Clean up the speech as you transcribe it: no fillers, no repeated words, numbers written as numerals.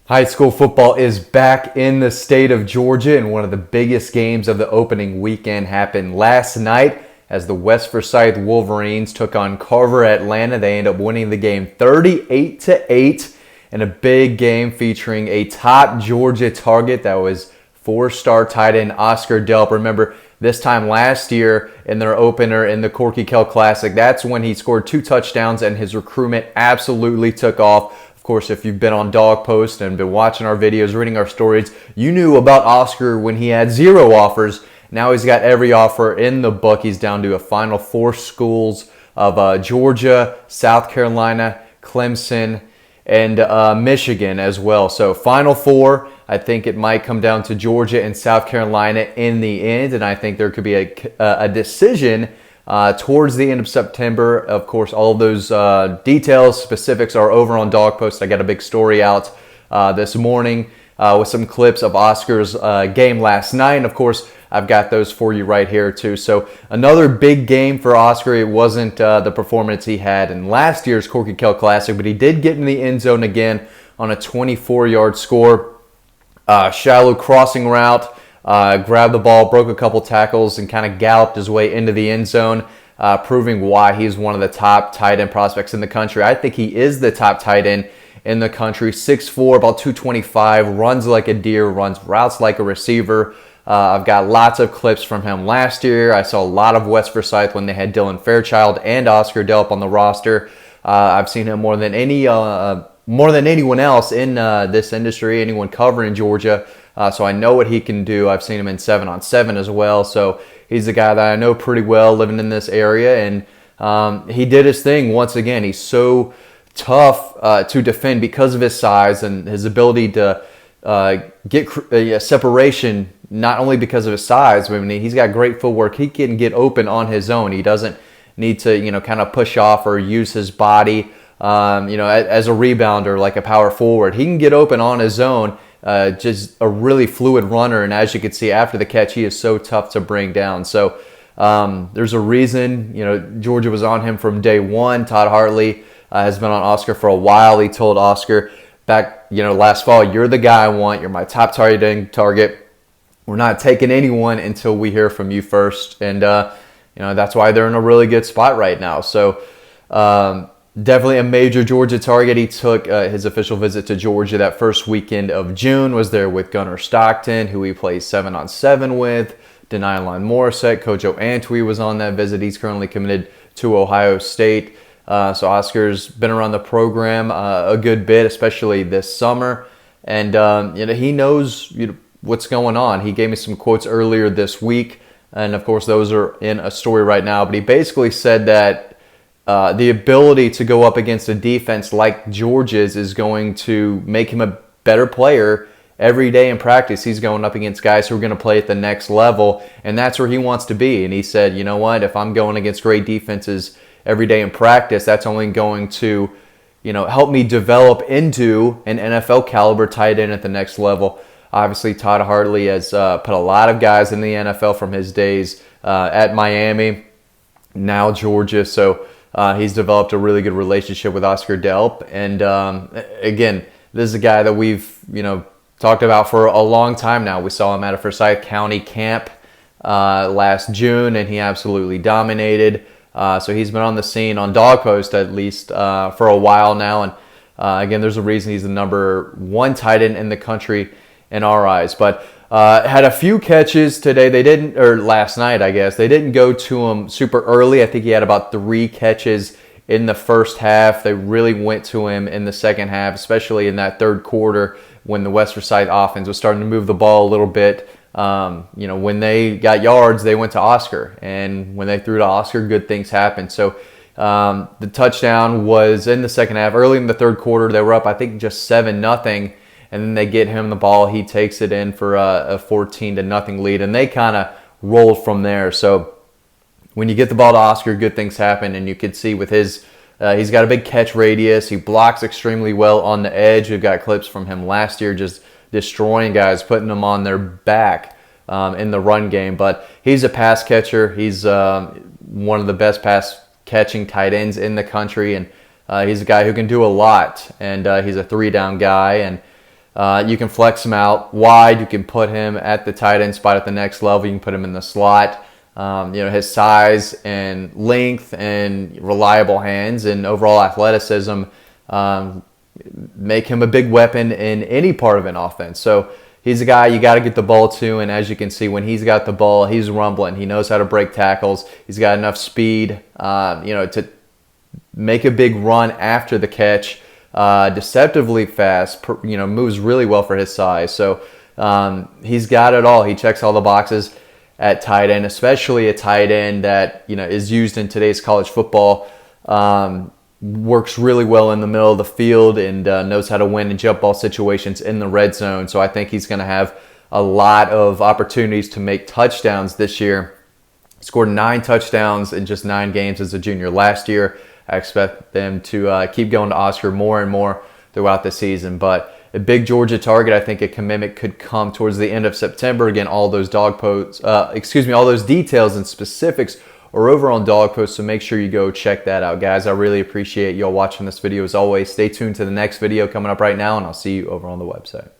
High school football is back in the state of Georgia, and one of the biggest games of the opening weekend happened last night as the West Forsyth Wolverines took on Carver Atlanta. They end up winning the game 38-8 in a big game featuring a top Georgia target. That was four-star tight end Oscar Delp. Remember, this time last year in their opener in the Corky Kell Classic, that's when he scored 2 touchdowns and his recruitment absolutely took off. Of course, if you've been on Dog Post and been watching our videos, reading our stories, you knew about Oscar when he had 0 offers. Now he's got every offer in the book. He's down to a final 4 schools of Georgia, South Carolina, Clemson, and Michigan as well. So final 4, I think it might come down to Georgia and South Carolina in the end, and I think there could be a decision towards the end of September. Of course, all of those details, specifics are over on Dog Post. I got a big story out this morning with some clips of Oscar's game last night. And of course, I've got those for you right here too. So another big game for Oscar. It wasn't the performance he had in last year's Corky Kell Classic, but he did get in the end zone again on a 24-yard score. Shallow crossing route. Grabbed the ball, broke a couple tackles, and kind of galloped his way into the end zone, proving why he's one of the top tight end prospects in the country. I think he is the top tight end in the country. 6'4", about 225, runs like a deer, runs routes like a receiver. I've got lots of clips from him last year. I saw a lot of West Forsyth when they had Dylan Fairchild and Oscar Delp on the roster. I've seen him more than anyone else in this industry, anyone covering Georgia. So I know what he can do. I've seen him in 7-on-7 as well. So he's a guy that I know pretty well living in this area. And he did his thing once again. He's so tough to defend because of his size and his ability to get separation, not only because of his size. I mean, he's got great footwork. He can get open on his own. He doesn't need to, kind of push off or use his body, as a rebounder like a power forward. He can get open on his own. Just a really fluid runner, and as you can see after the catch, he is so tough to bring down. So there's a reason, Georgia was on him from day one. Todd Hartley has been on Oscar for a while. He told Oscar back, last fall, "You're the guy I want. You're my top target. We're not taking anyone until we hear from you first." And that's why they're in a really good spot right now. So definitely a major Georgia target. He took his official visit to Georgia that first weekend of June, was there with Gunnar Stockton, who he plays 7-on-7 with, Denai Morissette. Coach Antwi was on that visit. He's currently committed to Ohio State. So Oscar's been around the program a good bit, especially this summer. And, he knows what's going on. He gave me some quotes earlier this week. And, of course, those are in a story right now. But he basically said that the ability to go up against a defense like Georgia's is going to make him a better player every day in practice. He's going up against guys who are going to play at the next level, and that's where he wants to be. And he said, you know what, if I'm going against great defenses every day in practice, that's only going to, help me develop into an NFL caliber tight end at the next level. Obviously, Todd Hartley has put a lot of guys in the NFL from his days at Miami, now Georgia. So he's developed a really good relationship with Oscar Delp. And again, this is a guy that we've, talked about for a long time now. We saw him at a Forsyth County camp last June, and he absolutely dominated. So he's been on the scene on Dog Post at least for a while now. And again, there's a reason he's the number 1 tight end in the country in our eyes. But had a few catches today. Last night, I guess. They didn't go to him super early. I think he had about 3 catches in the first half. They really went to him in the second half, especially in that third quarter when the West Forsyth offense was starting to move the ball a little bit. When they got yards, they went to Oscar. And when they threw to Oscar, good things happened. So the touchdown was in the second half. Early in the third quarter, they were up, I think, just 7-0. And then they get him the ball. He takes it in for a 14-0 lead. And they kind of rolled from there. So when you get the ball to Oscar, good things happen. And you could see with his, he's got a big catch radius. He blocks extremely well on the edge. We've got clips from him last year just destroying guys, putting them on their back in the run game. But he's a pass catcher. He's one of the best pass catching tight ends in the country. And he's a guy who can do a lot. And he's a 3-down guy. And You can flex him out wide. You can put him at the tight end spot at the next level. You can put him in the slot. His size and length and reliable hands and overall athleticism make him a big weapon in any part of an offense. So he's a guy you got to get the ball to, and as you can see, when he's got the ball, he's rumbling. He knows how to break tackles. He's got enough speed, to make a big run after the catch. Deceptively fast, moves really well for his size. So he's got it all. He checks all the boxes at tight end, especially a tight end that is used in today's college football. Works really well in the middle of the field and knows how to win in jump ball situations in the red zone. So I think he's going to have a lot of opportunities to make touchdowns this year. He scored 9 touchdowns in just 9 games as a junior last year. I expect them to keep going to Oscar more and more throughout the season. But a big Georgia target, I think a commitment could come towards the end of September. Again, all those all those details and specifics are over on Dog Post, so make sure you go check that out, guys. I really appreciate y'all watching this video as always. Stay tuned to the next video coming up right now, and I'll see you over on the website.